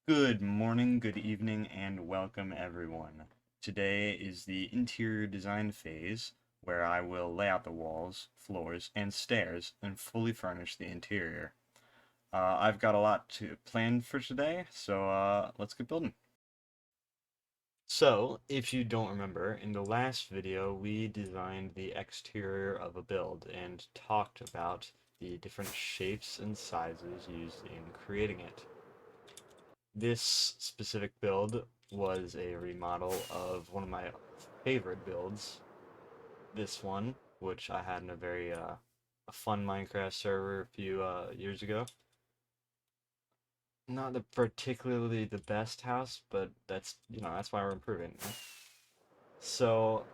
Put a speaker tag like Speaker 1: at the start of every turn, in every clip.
Speaker 1: Good morning, good evening, and welcome everyone. Today is the interior design phase where I will lay out the walls, floors, and stairs and fully furnish the interior. I've got a lot to plan for today, so let's get building. So, if you don't remember, in the last video we designed the exterior of a build and talked about the different shapes and sizes used in creating it. This specific build was a remodel of one of my favorite builds. This one, which I had in a fun Minecraft server a few years ago. Not particularly the best house, but that's why we're improving. So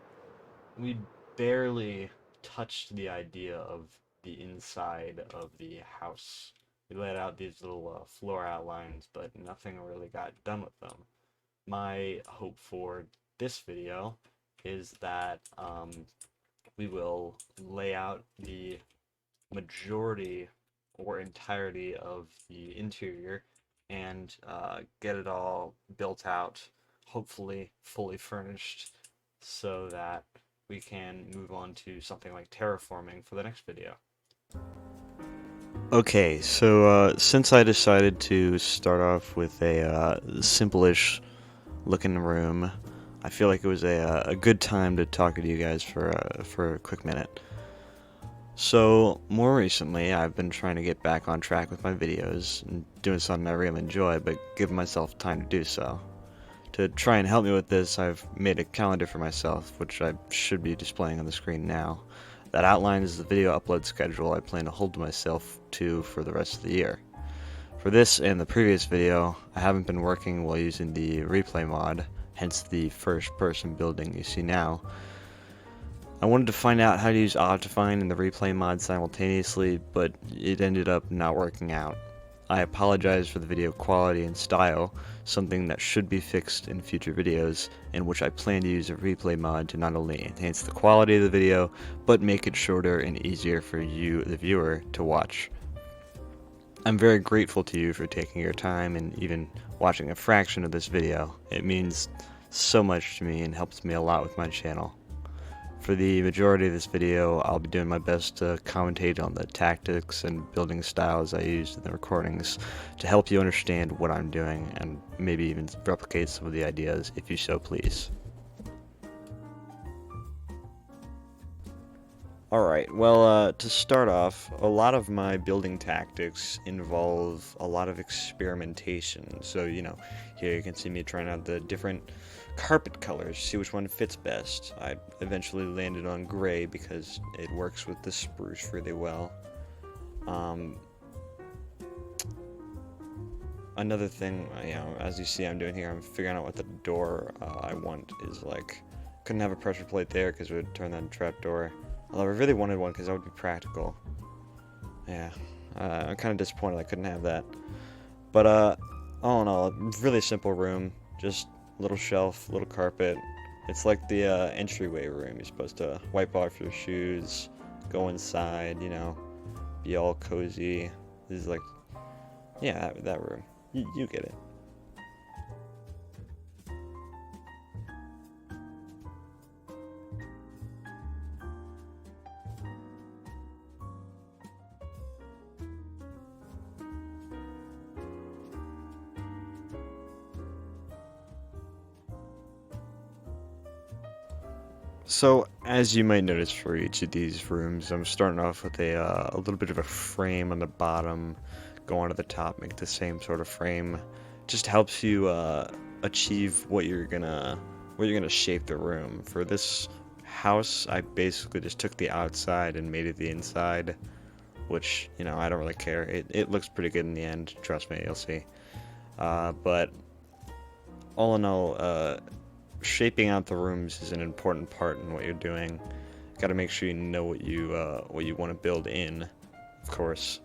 Speaker 1: we barely touched the idea of the inside of the house. We laid out these little floor outlines, but nothing really got done with them. My hope for this video is that we will lay out the majority or entirety of the interior and get it all built out, hopefully fully furnished, so that we can move on to something like terraforming for the next video. Okay, so since I decided to start off with a simple-ish looking room, I feel like it was a good time to talk to you guys for a quick minute. So, more recently, I've been trying to get back on track with my videos and doing something I really enjoy, but giving myself time to do so. To try and help me with this, I've made a calendar for myself, which I should be displaying on the screen now, that outlines the video upload schedule I plan to hold to myself to for the rest of the year. For this and the previous video, I haven't been working while using the replay mod, hence the first person building you see now. I wanted to find out how to use Optifine and the replay mod simultaneously, but it ended up not working out. I apologize for the video quality and style, something that should be fixed in future videos, in which I plan to use a replay mod to not only enhance the quality of the video, but make it shorter and easier for you, the viewer, to watch. I'm very grateful to you for taking your time and even watching a fraction of this video. It means so much to me and helps me a lot with my channel. For the majority of this video, I'll be doing my best to commentate on the tactics and building styles I used in the recordings to help you understand what I'm doing and maybe even replicate some of the ideas if you so please. Alright, well, to start off, a lot of my building tactics involve a lot of experimentation. So, here you can see me trying out the different carpet colors, see which one fits best. I eventually landed on gray because it works with the spruce really well. Another thing, as you see I'm doing here, I'm figuring out what the door I want is like. Couldn't have a pressure plate there because it would turn that trap door. Although I really wanted one because that would be practical. Yeah, I'm kind of disappointed I couldn't have that. But, all in all, really simple room. Just little shelf, little carpet. It's like the entryway room. You're supposed to wipe off your shoes, go inside, be all cozy. This is like, yeah, that room. You get it. So, as you might notice for each of these rooms, I'm starting off with a little bit of a frame on the bottom, go onto the top, make the same sort of frame. Just helps you achieve what you're gonna shape the room. For this house, I basically just took the outside and made it the inside, which, I don't really care. It looks pretty good in the end, trust me, you'll see. But all in all, shaping out the rooms is an important part in what you're doing. Got to make sure you know what you want to build in, of course.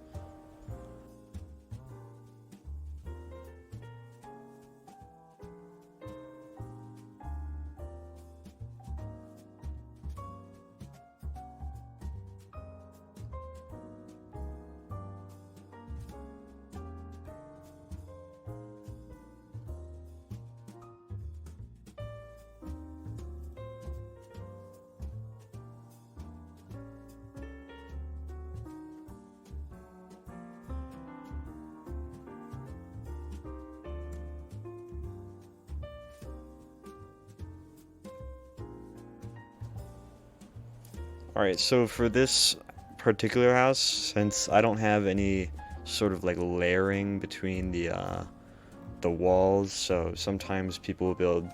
Speaker 1: Alright, so for this particular house, since I don't have any sort of like layering between the walls, so sometimes people will build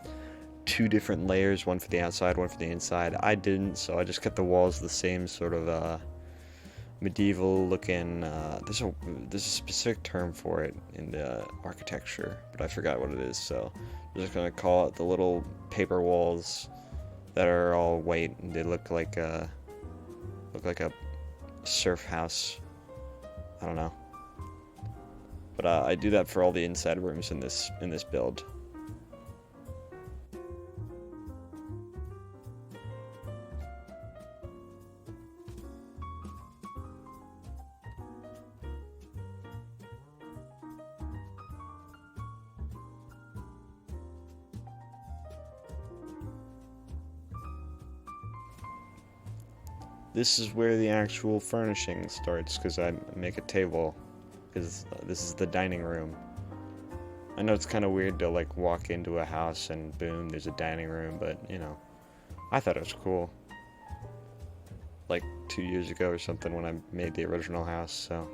Speaker 1: two different layers, one for the outside, one for the inside. I didn't, so I just kept the walls the same sort of medieval looking. There's a specific term for it in the architecture, but I forgot what it is. So I'm just gonna call it the little paper walls that are all white and they look like a surf house. I don't know, but I do that for all the inside rooms in this build. This is where the actual furnishing starts because I make a table because this is the dining room. I know it's kind of weird to like walk into a house and boom, there's a dining room, but you know, I thought it was cool. Like 2 years ago or something when I made the original house, so.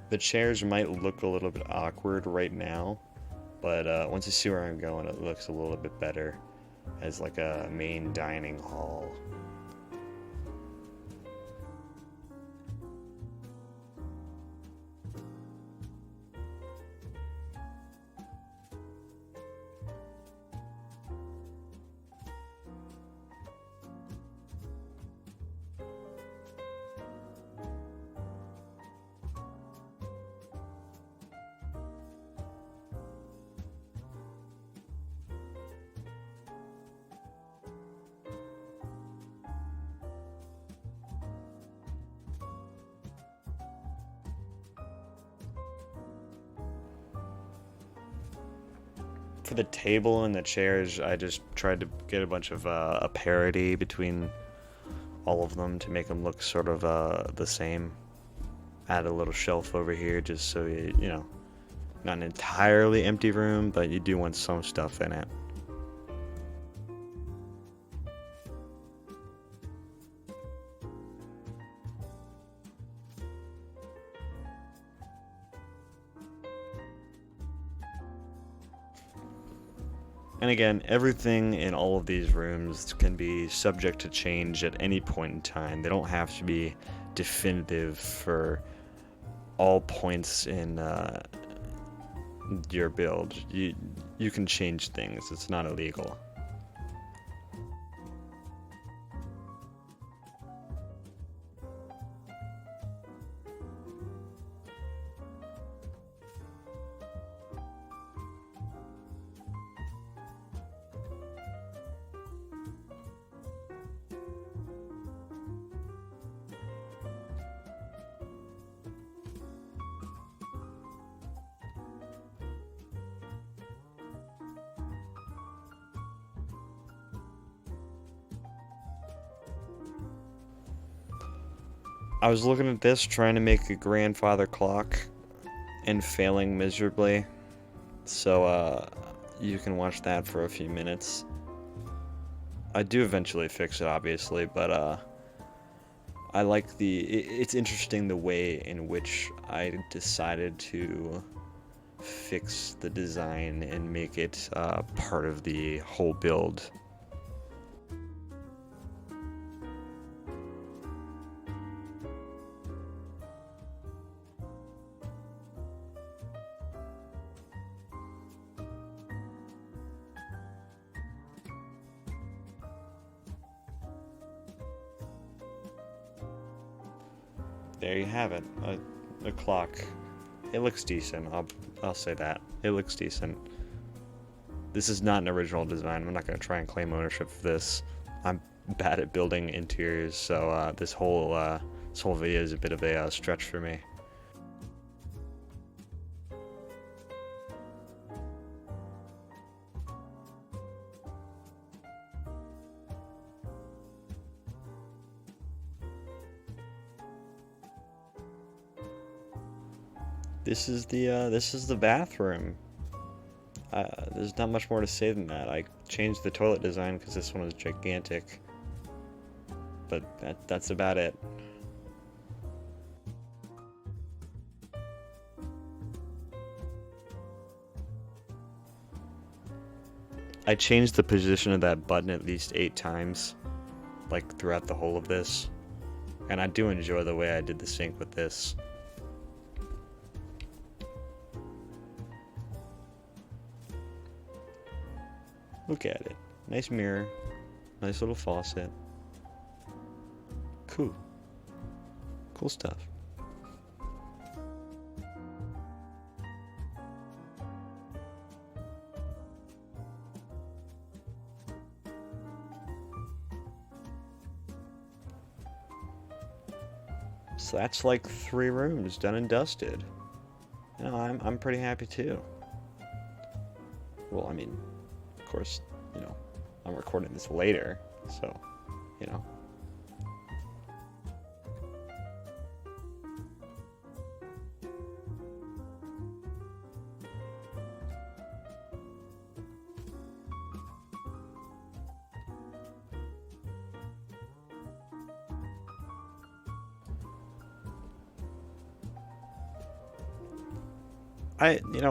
Speaker 1: The chairs might look a little bit awkward right now, but once you see where I'm going, it looks a little bit better as like a main dining hall. For the table and the chairs, I just tried to get a bunch of a parity between all of them to make them look sort of the same. Add a little shelf over here just so you know, not an entirely empty room, but you do want some stuff in it. And again, everything in all of these rooms can be subject to change at any point in time. They don't have to be definitive for all points in your build. You can change things. It's not illegal. I was looking at this, trying to make a grandfather clock, and failing miserably. So, you can watch that for a few minutes. I do eventually fix it, obviously, but, I like it's interesting the way in which I decided to fix the design and make it, part of the whole build. There you have it, a clock. It looks decent. I'll say that. It looks decent. This is not an original design. I'm not gonna try and claim ownership of this. I'm bad at building interiors, so this whole video is a bit of a stretch for me. This is the bathroom. There's not much more to say than that. I changed the toilet design because this one was gigantic, but that's about it. I changed the position of that button at least 8 times, like throughout the whole of this, and I do enjoy the way I did the sink with this. Look at it. Nice mirror. Nice little faucet. Cool. Cool stuff. So that's like 3 rooms done and dusted. You know, I'm pretty happy too. Well, I mean, of course, you know, I'm recording this later, so, you know.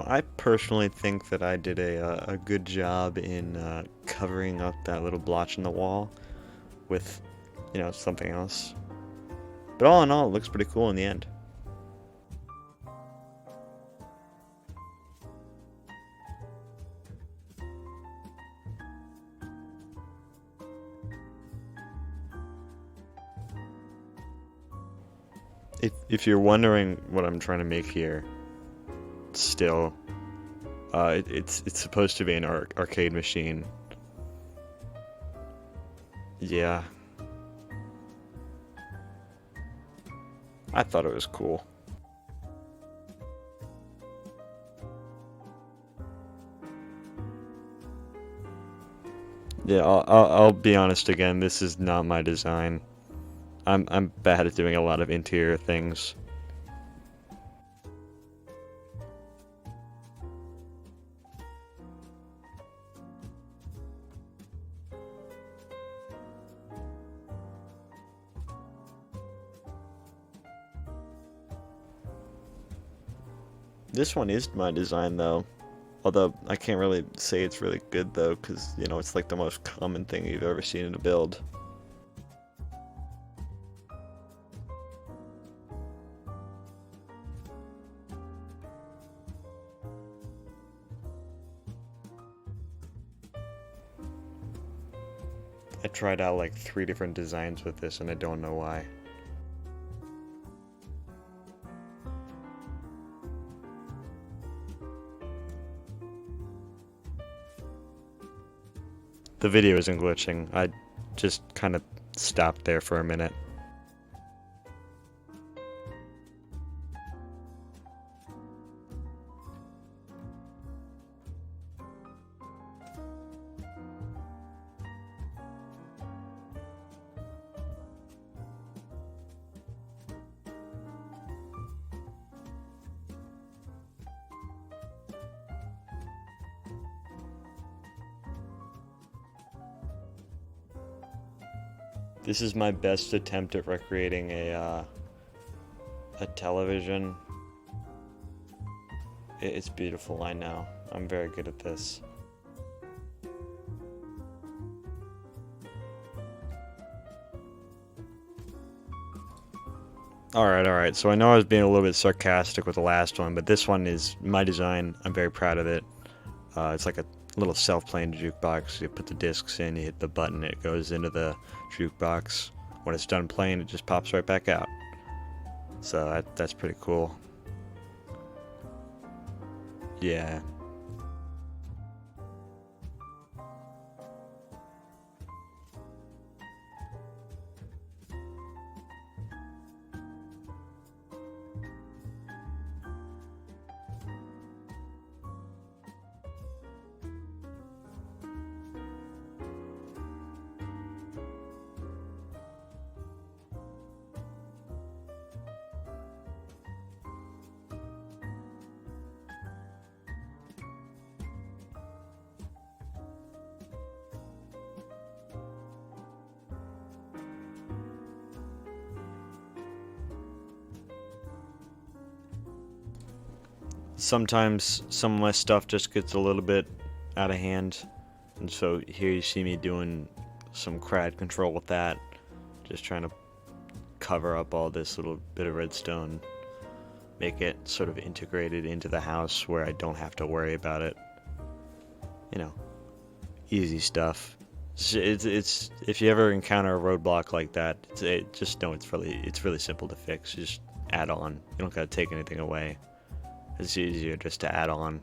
Speaker 1: I personally think that I did a good job in covering up that little blotch in the wall with, something else. But all in all, it looks pretty cool in the end. If you're wondering what I'm trying to make here, still, it's supposed to be an arcade machine. Yeah. I thought it was cool. Yeah, I'll be honest again, this is not my design. I'm bad at doing a lot of interior things. This one is my design though. Although I can't really say it's really good though, because it's like the most common thing you've ever seen in a build. I tried out like 3 different designs with this and I don't know why. The video isn't glitching. I just kind of stopped there for a minute. This is my best attempt at recreating a television. It's beautiful, I know. I'm very good at this. Alright, so I know I was being a little bit sarcastic with the last one, but this one is my design. I'm very proud of it. It's like a little self-playing jukebox. You put the discs in, you hit the button, it goes into the jukebox. When it's done playing, it just pops right back out. So that's pretty cool. Yeah. sometimes some of my stuff just gets a little bit out of hand, and so here you see me doing some crowd control with that, just trying to cover up all this little bit of redstone, make it sort of integrated into the house where I don't have to worry about it. You know, easy stuff. It's if you ever encounter a roadblock like that, just know it's really simple to fix. You just add on. You don't gotta take anything away. It's easier just to add on.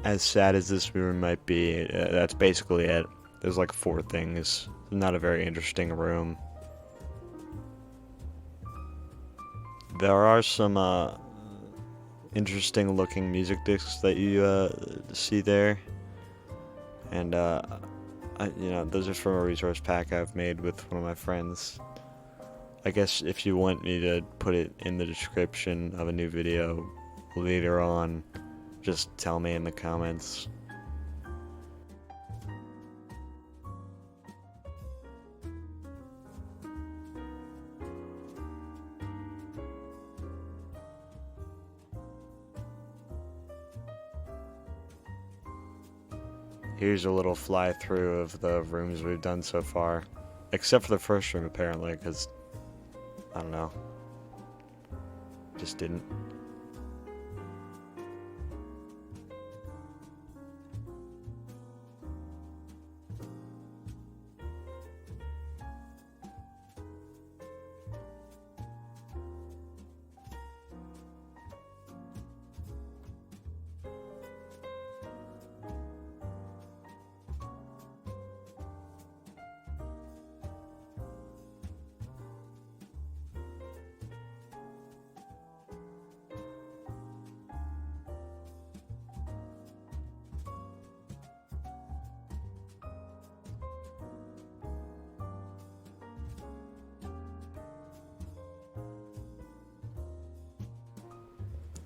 Speaker 1: As sad as this room might be, that's basically it. There's like 4 things. Not a very interesting room. There are some interesting looking music discs that you see there, and those are from a resource pack I've made with one of my friends. I guess if you want me to put it in the description of a new video later on, just tell me in the comments. Here's a little fly through of the rooms we've done so far. Except for the first room, apparently, because, I don't know. Just didn't.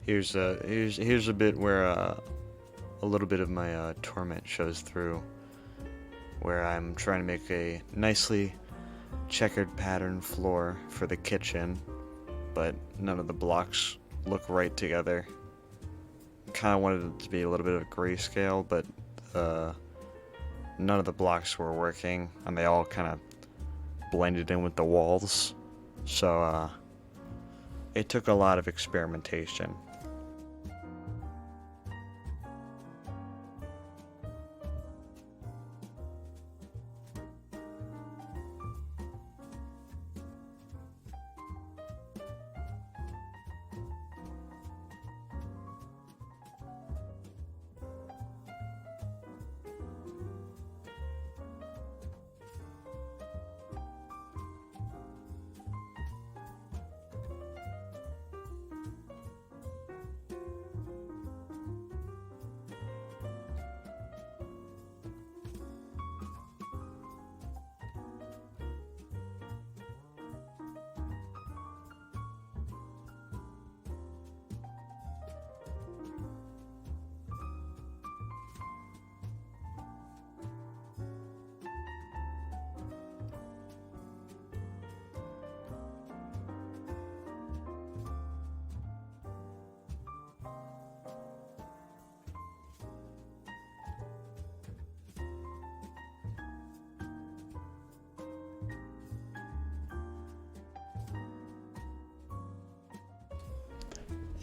Speaker 1: Here's a bit where a little bit of my torment shows through, where I'm trying to make a nicely checkered pattern floor for the kitchen, but none of the blocks look right together. Kind of wanted it to be a little bit of a grayscale, but none of the blocks were working, and they all kind of blended in with the walls. So it took a lot of experimentation.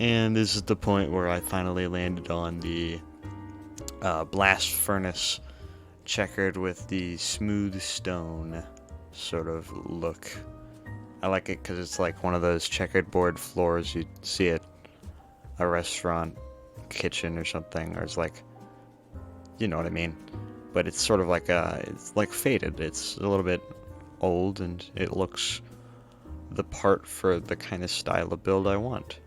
Speaker 1: And this is the point where I finally landed on the blast furnace, checkered with the smooth stone sort of look. I like it because it's like one of those checkered board floors you see at a restaurant kitchen or something, or it's like, you know what I mean. But it's sort of like it's like faded. It's a little bit old, and it looks the part for the kind of style of build I want.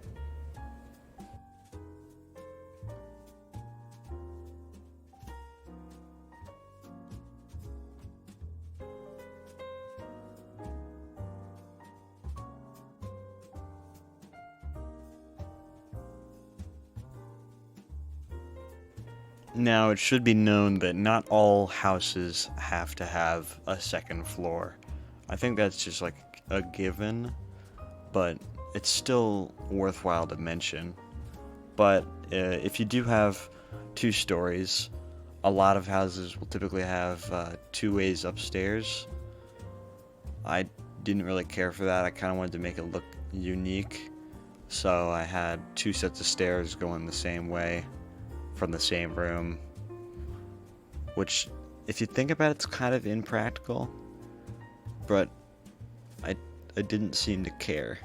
Speaker 1: Now, it should be known that not all houses have to have a second floor. I think that's just like a given, but it's still worthwhile to mention. But if you do have 2 stories, a lot of houses will typically have 2 ways upstairs. I didn't really care for that. I kind of wanted to make it look unique, so I had 2 sets of stairs going the same way from the same room, which, if you think about it, it's kind of impractical, but I didn't seem to care.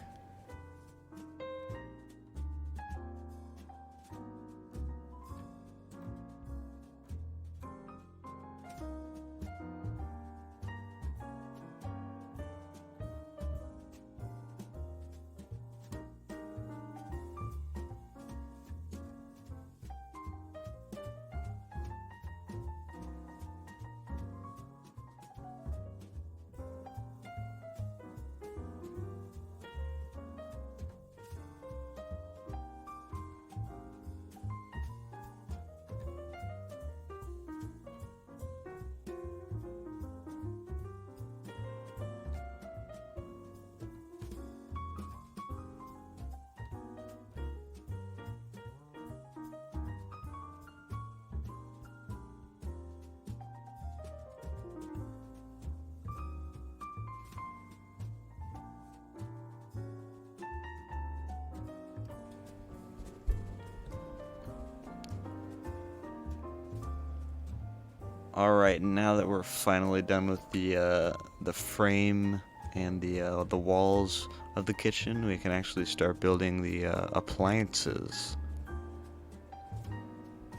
Speaker 1: Alright, now that we're finally done with the frame and the walls of the kitchen, we can actually start building the appliances.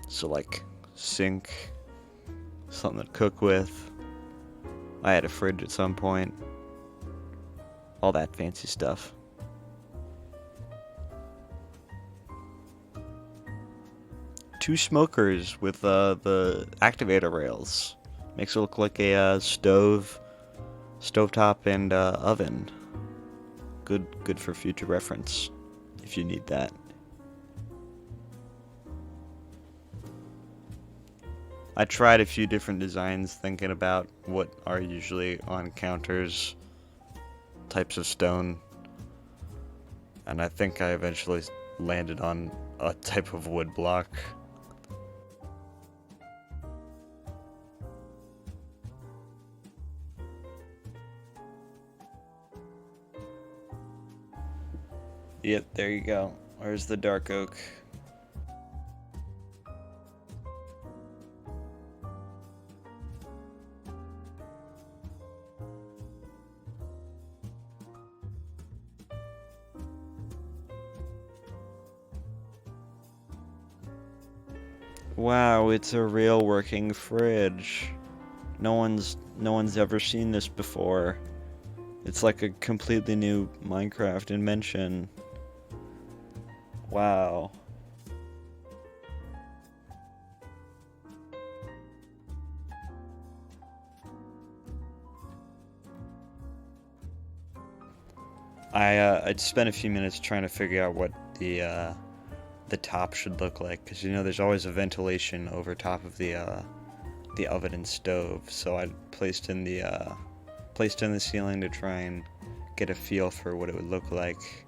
Speaker 1: So like sink, something to cook with. I had a fridge at some point. All that fancy stuff. Two smokers with the activator rails. Makes it look like a stovetop and oven. Good for future reference, if you need that. I tried a few different designs thinking about what are usually on counters, types of stone, and I think I eventually landed on a type of wood block. Yep, there you go. Where's the dark oak? Wow, it's a real working fridge. No one's ever seen this before. It's like a completely new Minecraft invention. Wow. I spent a few minutes trying to figure out what the top should look like, because you know there's always a ventilation over top of the oven and stove. So I placed in the ceiling to try and get a feel for what it would look like.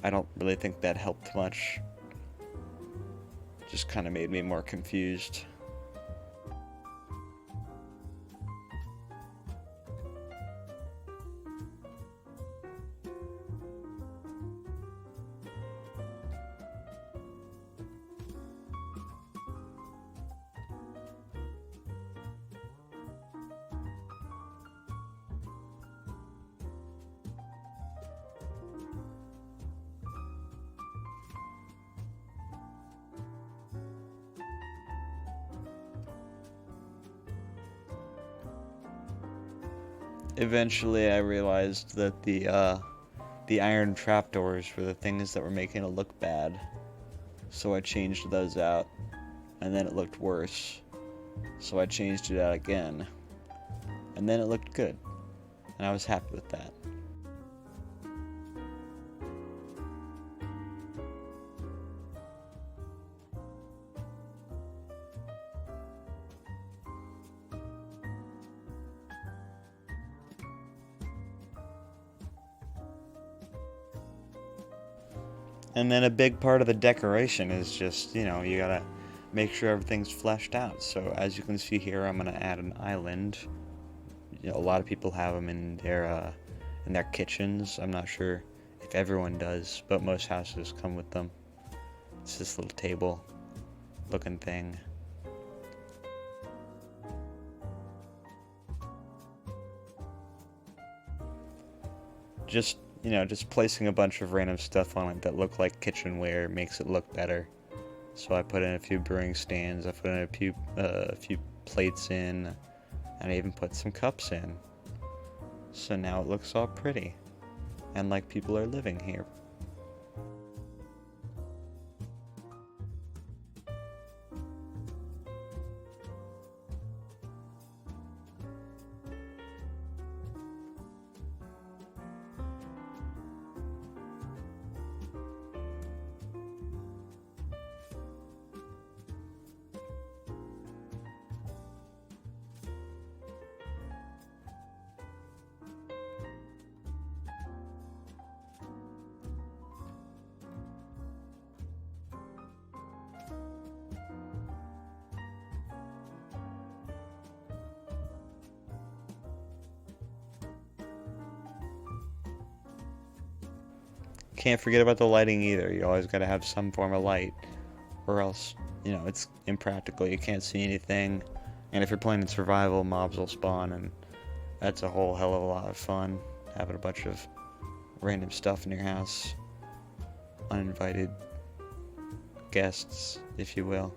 Speaker 1: I don't really think that helped much. Just kind of made me more confused. eventually I realized that the iron trapdoors were the things that were making it look bad. So I changed those out, and then it looked worse. So I changed it out again, and then it looked good, and I was happy with that. And then a big part of the decoration is just, you gotta make sure everything's fleshed out. So as you can see here, I'm gonna add an island. A lot of people have them in their kitchens. I'm not sure if everyone does, but most houses come with them. It's this little table looking thing. Just placing a bunch of random stuff on it that look like kitchenware makes it look better. So I put in a few brewing stands, I put in a few plates in, and I even put some cups in. So now it looks all pretty, and like people are living here. Can't forget about the lighting either. You always gotta have some form of light, or else, it's impractical. You can't see anything, and if you're playing in survival, mobs will spawn, and that's a whole hell of a lot of fun, having a bunch of random stuff in your house. Uninvited guests, if you will.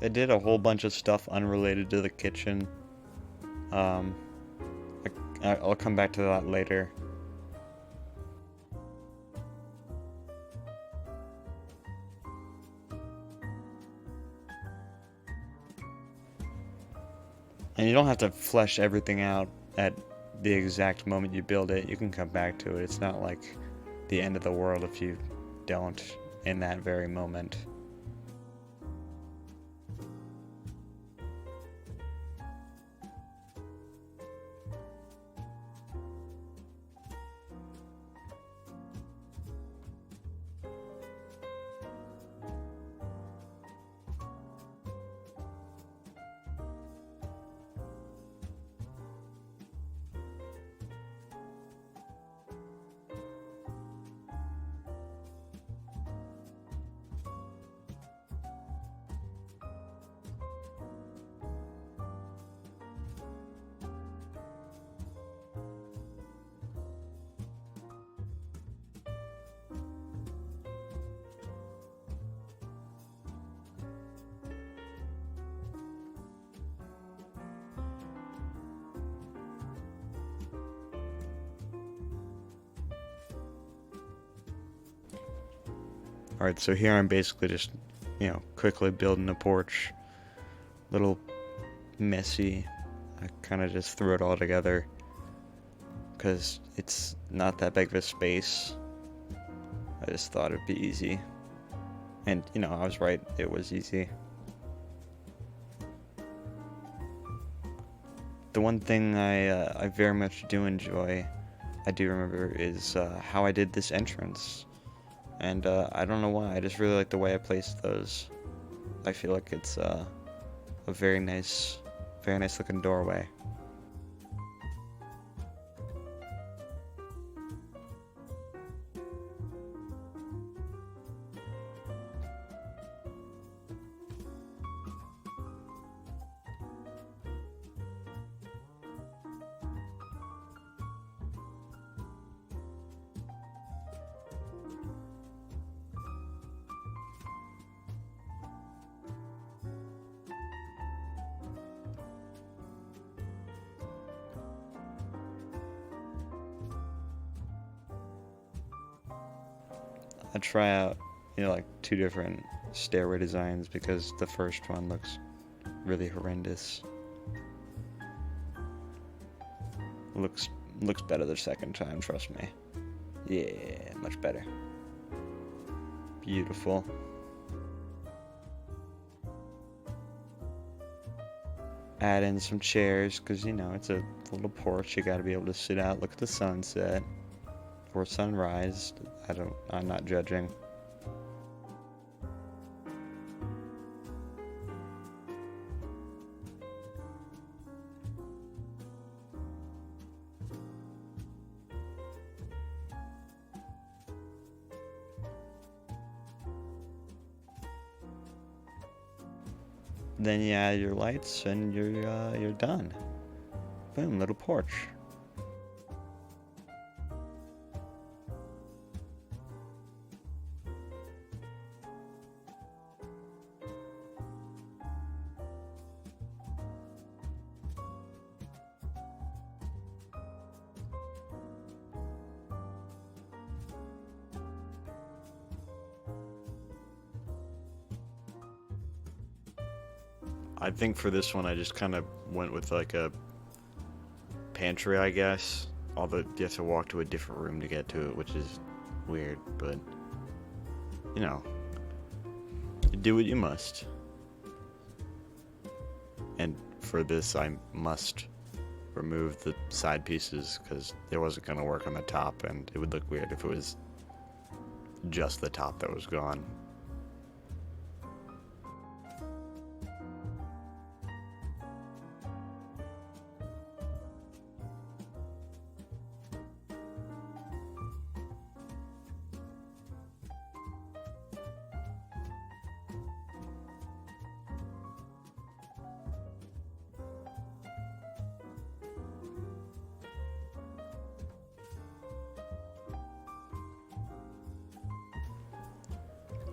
Speaker 1: I did a whole bunch of stuff unrelated to the kitchen. Um, I'll come back to that later. And you don't have to flesh everything out at the exact moment you build it. You can come back to it. It's not like the end of the world if you don't in that very moment. Alright, so here I'm basically just, quickly building a porch. Little messy. I kind of just threw it all together because it's not that big of a space. I just thought it'd be easy. And, I was right, it was easy. The one thing I very much do enjoy, I do remember, is how I did this entrance. And I don't know why, I just really like the way I placed those. I feel like it's a very nice looking doorway. I try out, like 2 different stairway designs because the first one looks really horrendous. Looks looks better the second time, trust me. Yeah, much better. Beautiful. Add in some chairs because it's a little porch. You got to be able to sit out, look at the sunset or sunrise. I'm not judging. Then you add your lights and you're done. Boom, little porch. I think for this one I just kind of went with like a pantry, I guess. Although you have to walk to a different room to get to it, which is weird, but you know, you do what you must. And for this, I must remove the side pieces because it wasn't going to work on the top, and it would look weird if it was just the top that was gone.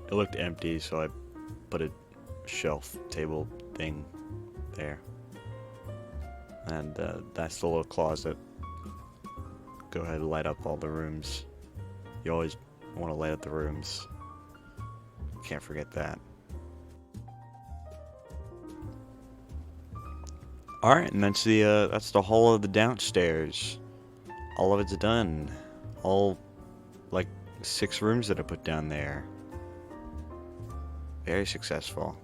Speaker 1: It looked empty, so I put a shelf table thing there. And that's the little closet. Go ahead and light up all the rooms. You always want to light up the rooms. Can't forget that. Alright, and that's the whole of the downstairs. All of it's done. All, like, 6 rooms that I put down there. Very successful.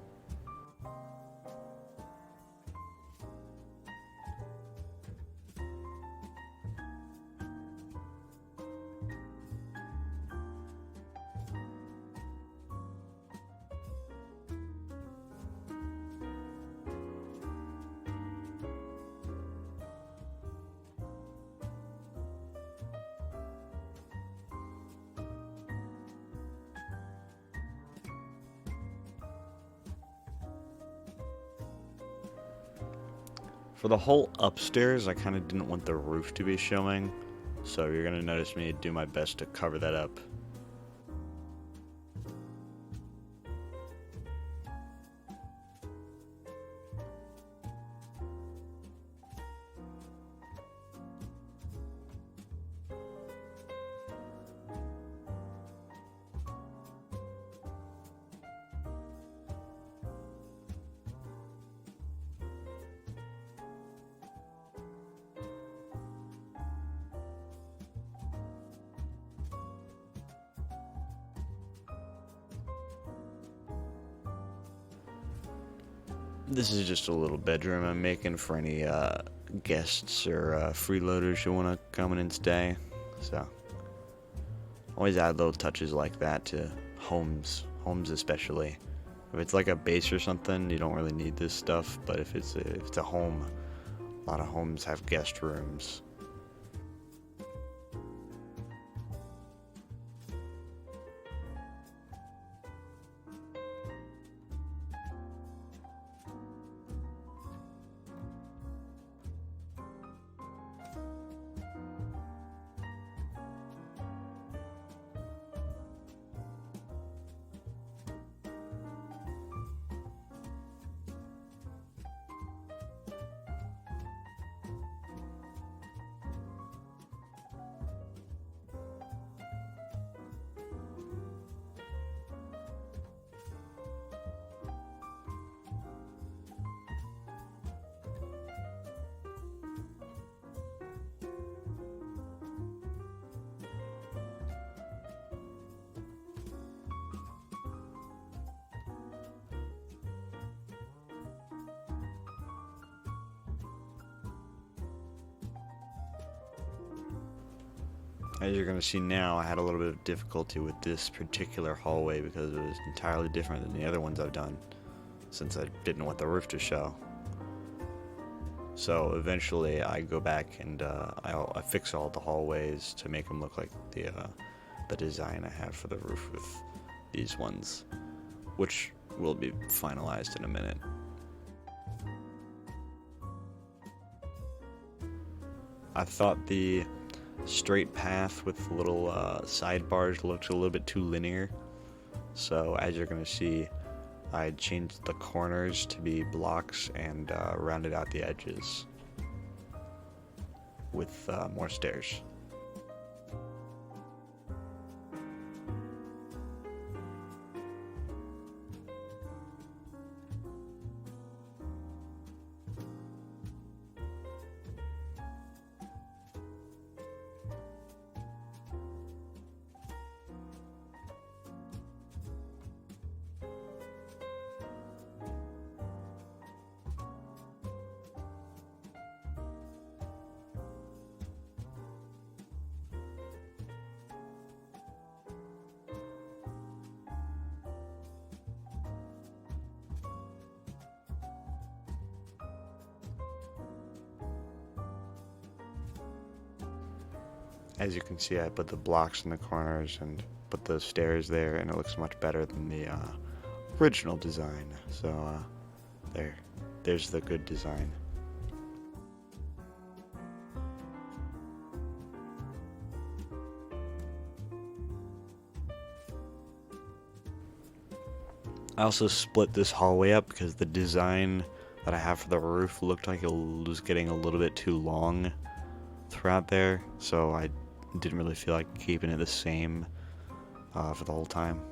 Speaker 1: For the whole upstairs, I kind of didn't want the roof to be showing, so you're going to notice me do my best to cover that up. This is just a little bedroom I'm making for any guests or freeloaders who want to come in and stay. So Always add little touches like that to homes especially. If it's like a base or something, you don't really need this stuff. But if it's a home, a lot of homes have guest rooms. As you're going to see now, I had a little bit of difficulty with this particular hallway because it was entirely different than the other ones I've done, since I didn't want the roof to show. So eventually I go back and I fix all the hallways to make them look like the design I have for the roof with these ones, which will be finalized in a minute. I thought the straight path with little sidebars looked a little bit too linear, so as you're going to see, I changed the corners to be blocks and rounded out the edges with more stairs. As you can see, I put the blocks in the corners and put the stairs there, and it looks much better than the original design. So there's the good design. I also split this hallway up because the design that I have for the roof looked like it was getting a little bit too long throughout there, so I didn't really feel like keeping it the same for the whole time.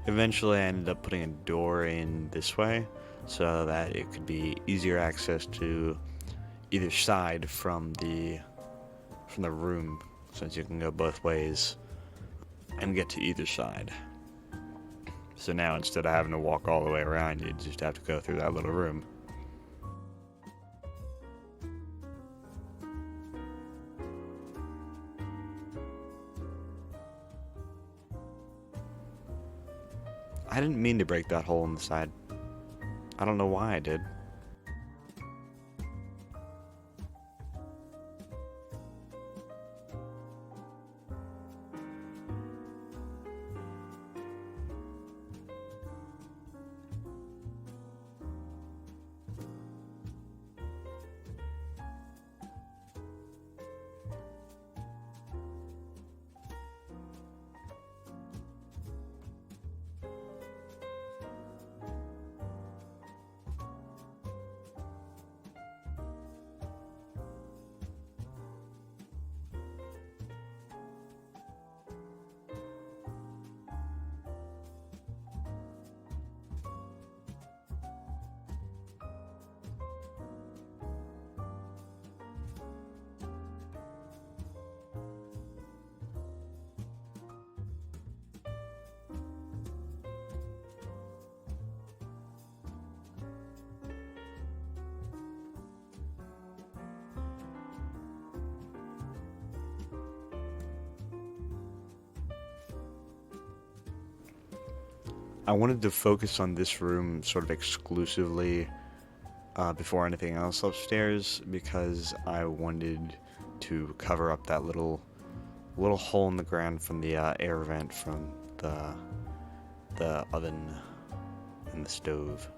Speaker 1: Eventually I ended up putting a door in this way so that it could be easier access to either side from the room, since you can go both ways and get to either side. So now instead of having to walk all the way around, you just have to go through that little room. I didn't mean to break that hole in the side. I don't know why I did. I wanted to focus on this room sort of exclusively before anything else upstairs because I wanted to cover up that little hole in the ground from the air vent from the oven and the stove.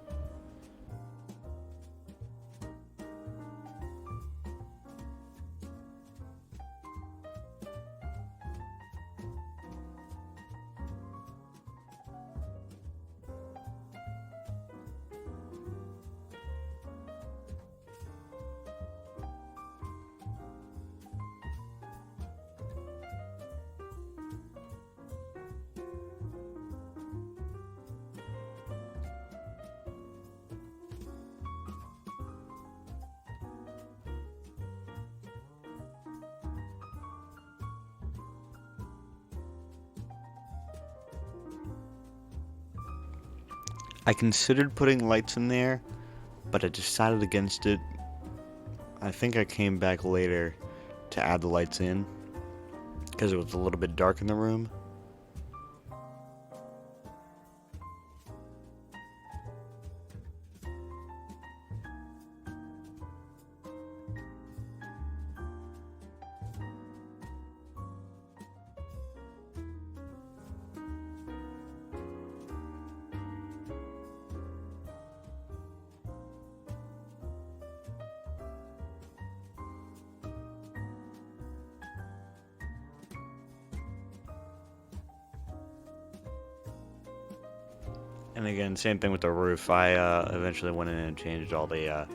Speaker 1: I considered putting lights in there, but I decided against it. I think I came back later to add the lights in because it was a little bit dark in the room. And again, same thing with the roof. I eventually went in and changed all the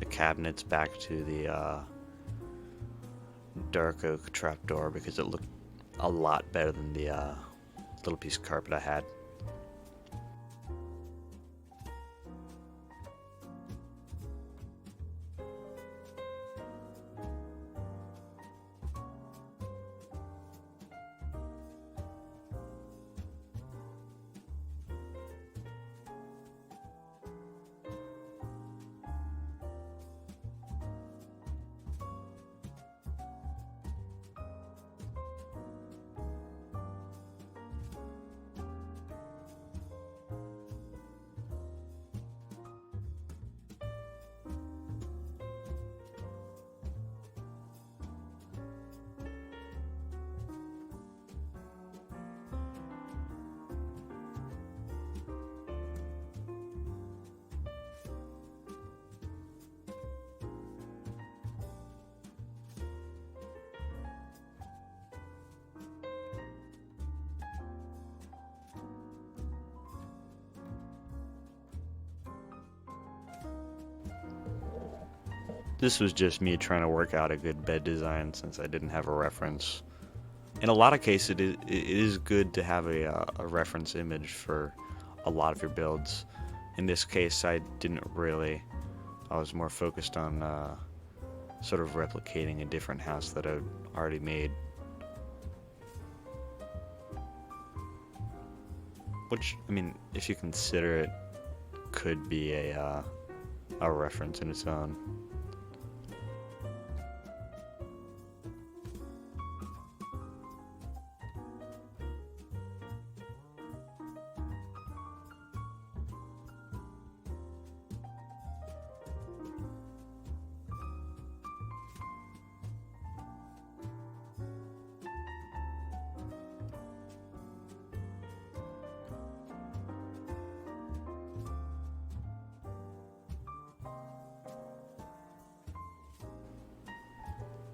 Speaker 1: cabinets back to the dark oak trapdoor because it looked a lot better than the little piece of carpet I had. This was just me trying to work out a good bed design since I didn't have a reference. In a lot of cases, it is good to have a reference image for a lot of your builds. In this case, I didn't really. I was more focused on sort of replicating a different house that I'd already made. Which, I mean, if you consider it, could be a reference in its own.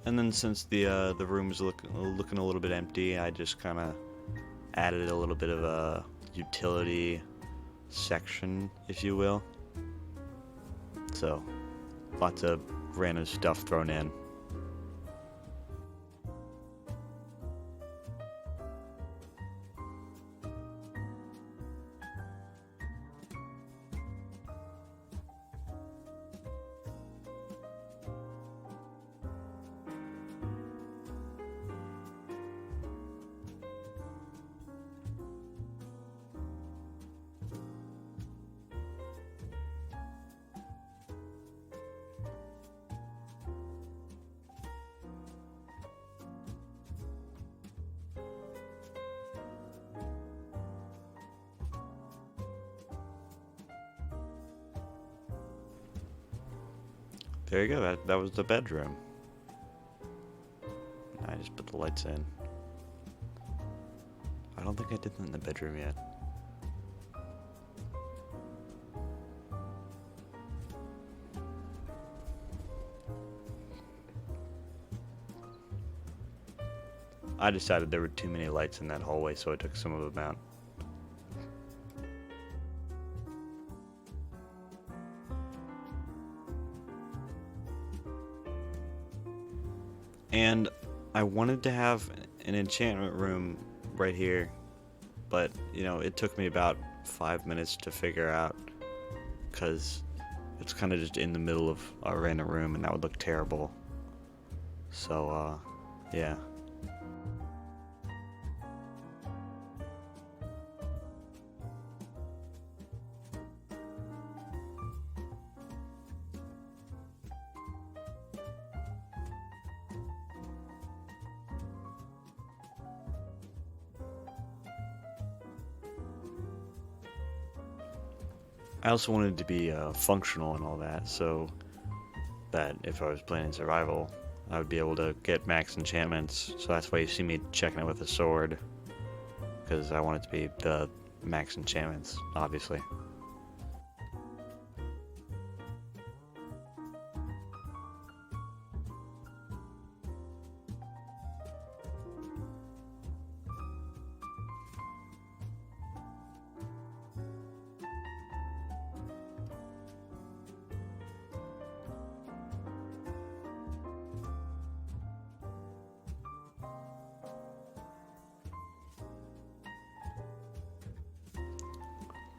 Speaker 1: And then since the room was looking a little bit empty, I just kind of added a little bit of a utility section, if you will. So, lots of random stuff thrown in. There you go, that was the bedroom. I just put the lights in. I don't think I did that in the bedroom yet. I decided there were too many lights in that hallway, so I took some of them out. And I wanted to have an enchantment room right here, but you know, it took me about 5 minutes to figure out, because it's kind of just in the middle of a random room and that would look terrible. So, yeah. I also wanted to be functional and all that, so that if I was playing survival, I would be able to get max enchantments. So that's why you see me checking it with a sword, because I want it to be the max enchantments, obviously.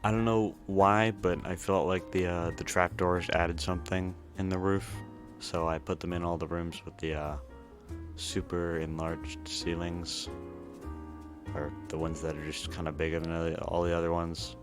Speaker 1: I don't know why, but I felt like the trapdoors added something in the roof, so I put them in all the rooms with the super enlarged ceilings, or the ones that are just kind of bigger than all the other ones.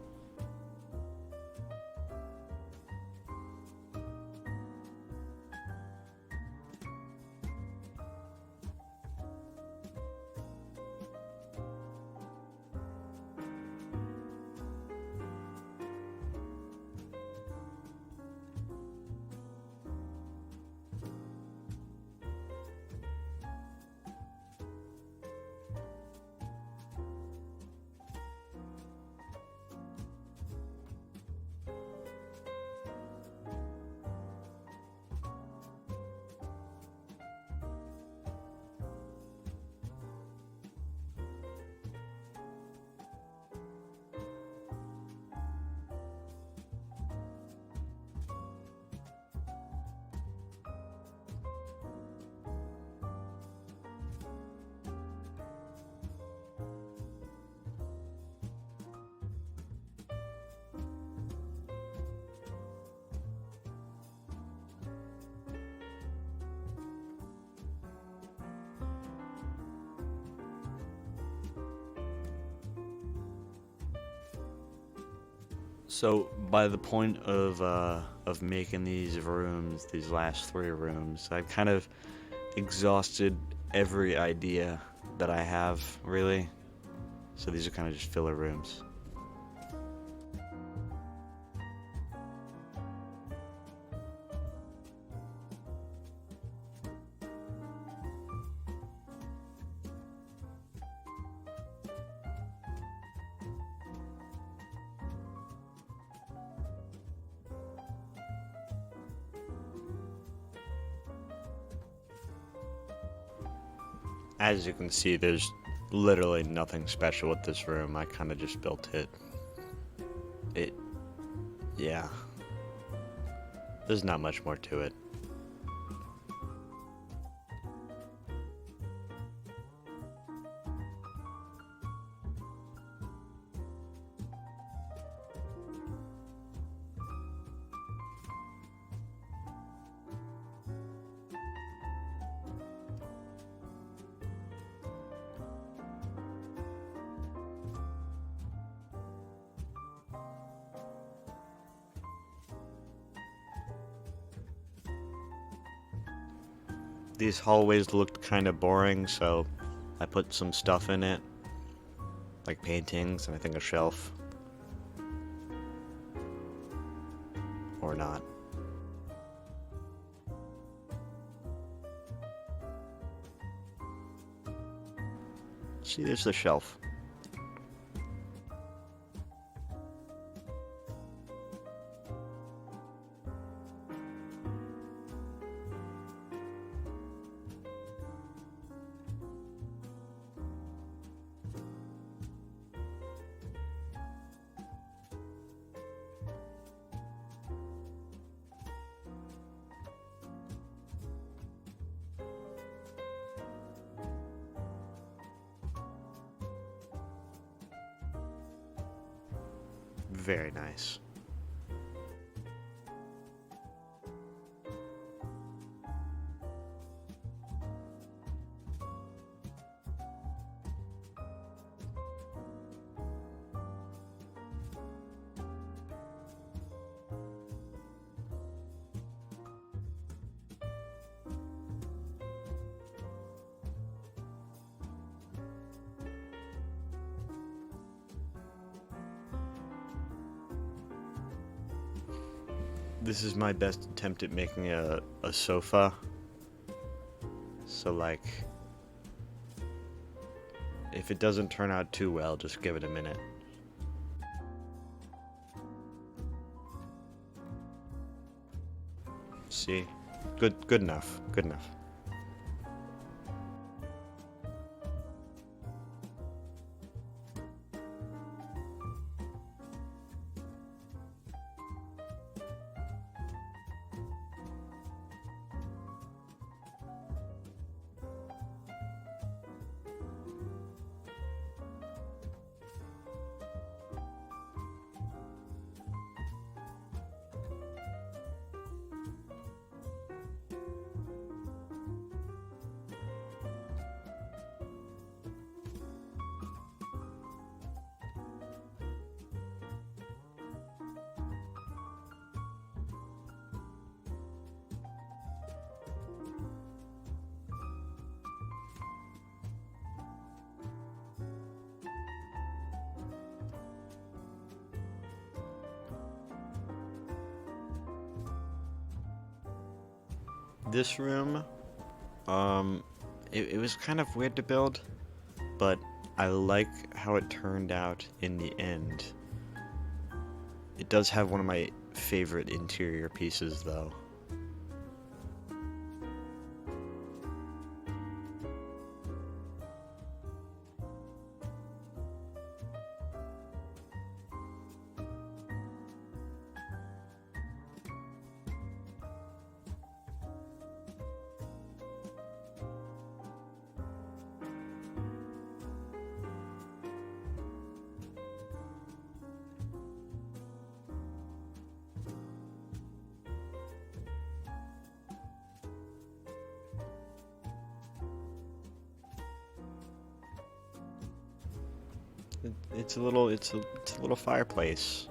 Speaker 1: So by the point of making these rooms, these last 3 rooms, I've kind of exhausted every idea that I have, really. So these are kind of just filler rooms. As you can see, there's literally nothing special with this room. I kind of just built it. Yeah. There's not much more to it. These hallways looked kind of boring, so I put some stuff in it, like paintings and I think a shelf. Or not. See, there's the shelf. Very nice. This is my best attempt at making a sofa. So, like, if it doesn't turn out too well, just give it a minute. See? Good enough. Good enough. This room, it was kind of weird to build, but I like how it turned out in the end. It does have one of my favorite interior pieces, though. It's a little fireplace,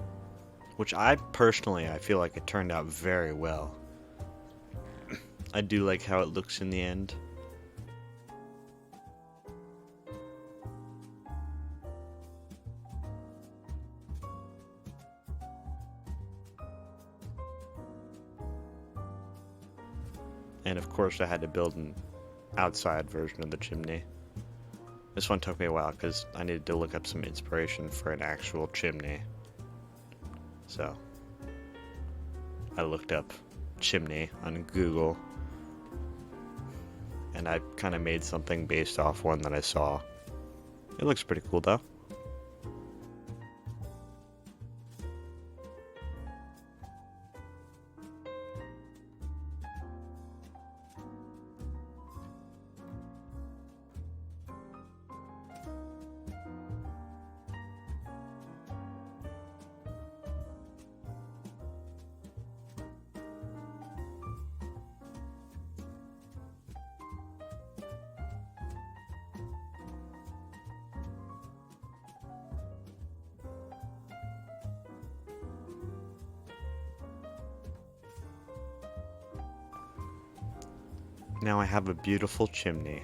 Speaker 1: which I feel like it turned out very well. I do like how it looks in the end. And of course I had to build an outside version of the chimney. This one took me a while because I needed to look up some inspiration for an actual chimney. So, I looked up chimney on Google, and I kind of made something based off one that I saw. It looks pretty cool though. Now I have a beautiful chimney,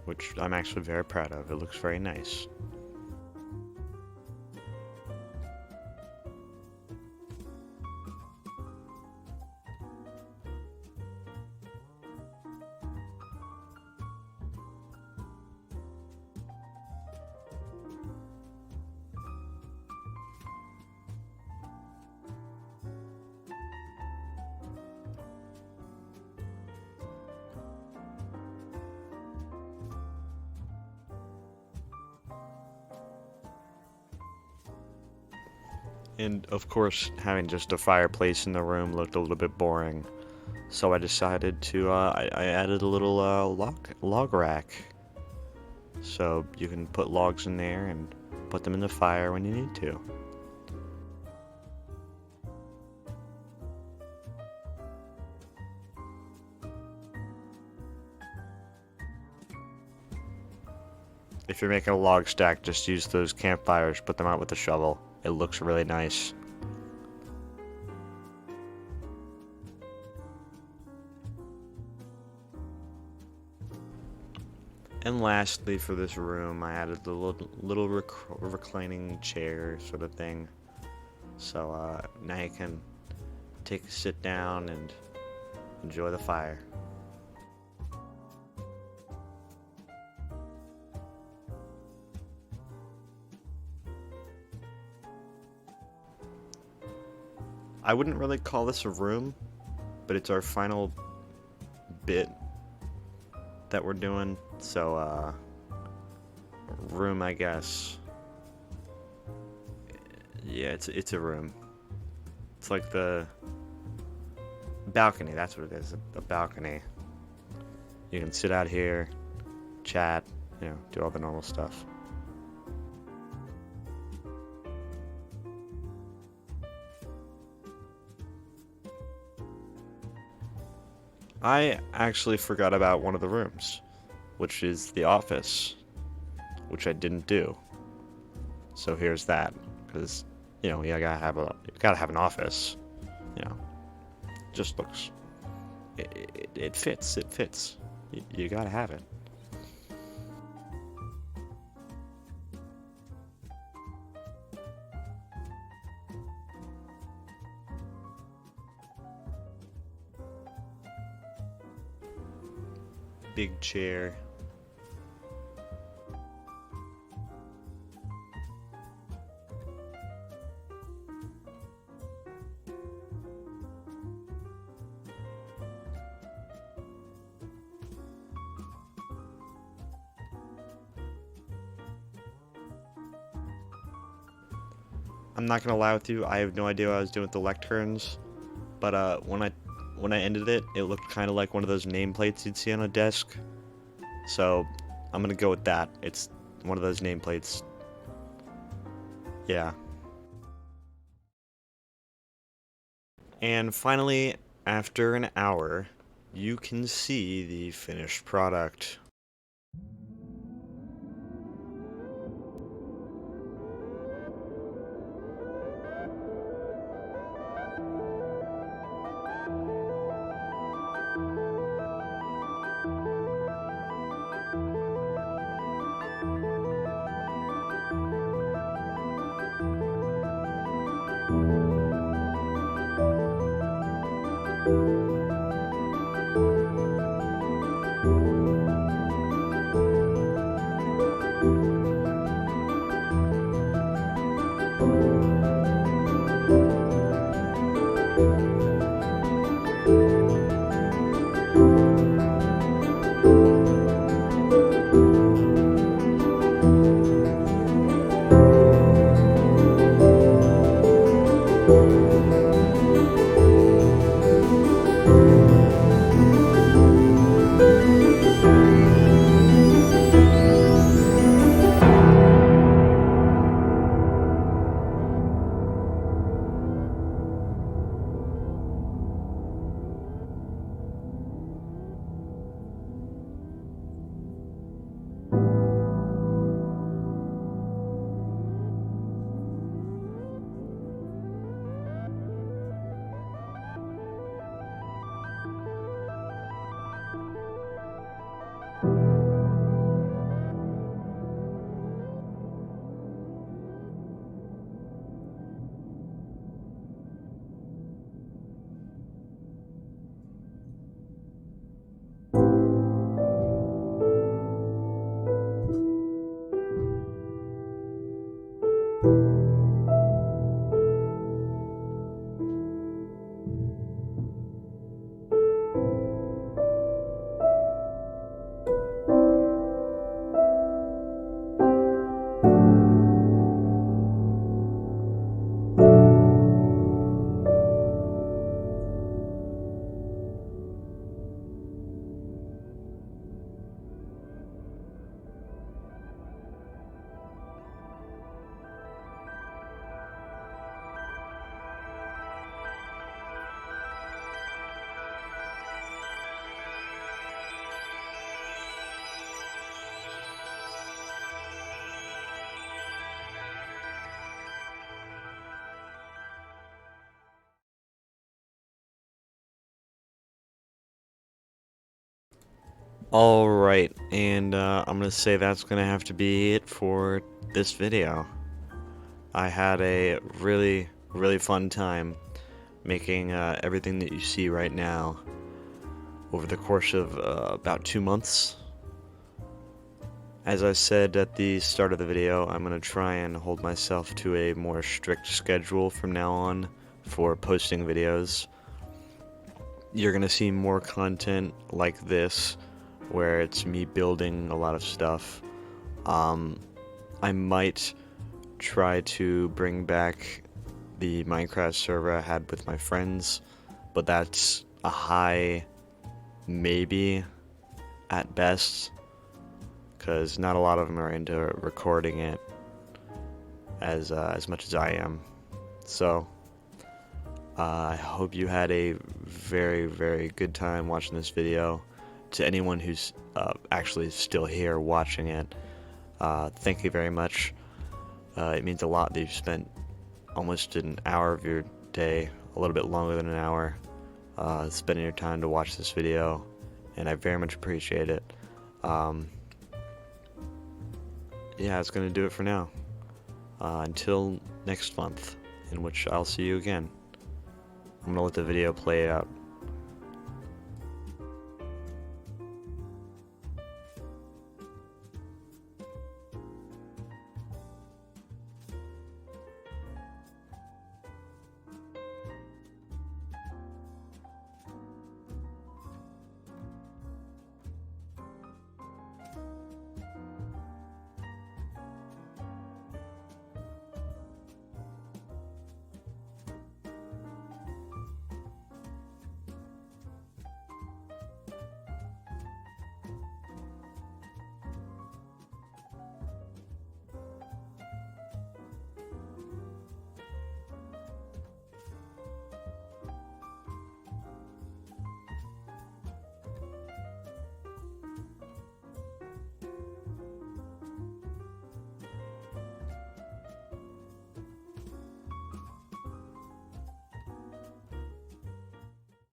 Speaker 1: which I'm actually very proud of. It looks very nice. And of course, having just a fireplace in the room looked a little bit boring. So I decided to, I added a little log rack. So you can put logs in there and put them in the fire when you need to. If you're making a log stack, just use those campfires, put them out with a shovel. It looks really nice. And lastly, for this room, I added the little reclining chair sort of thing. So now you can take a sit down and enjoy the fire. I wouldn't really call this a room, but it's our final bit that we're doing. So, room, I guess. Yeah, it's a room. It's like the balcony, that's what it is, a balcony. You can sit out here, chat, do all the normal stuff. I actually forgot about one of the rooms, which is the office, which I didn't do. So here's that, because you gotta have an office. You know, just looks, it fits. It fits. You gotta have it. Big chair. I'm not gonna lie with you, I have no idea what I was doing with the lecterns, but when I ended it, it looked kind of like one of those nameplates you'd see on a desk. So I'm gonna go with that. It's one of those nameplates. Yeah. And finally, after an hour, you can see the finished product. Alright, and I'm gonna say that's gonna have to be it for this video. I had a really, really fun time making everything that you see right now over the course of about 2 months. As I said at the start of the video, I'm gonna try and hold myself to a more strict schedule from now on for posting videos. You're gonna see more content like this, where it's me building a lot of stuff. I might try to bring back the Minecraft server I had with my friends, but that's a high maybe at best, because not a lot of them are into recording it as much as I am. So I hope you had a very, very good time watching this video. To anyone who's actually still here watching it, thank you very much. It means a lot that you've spent almost an hour of your day, a little bit longer than an hour, spending your time to watch this video, and I very much appreciate it. Yeah, that's going to do it for now. Until next month, in which I'll see you again. I'm going to let the video play out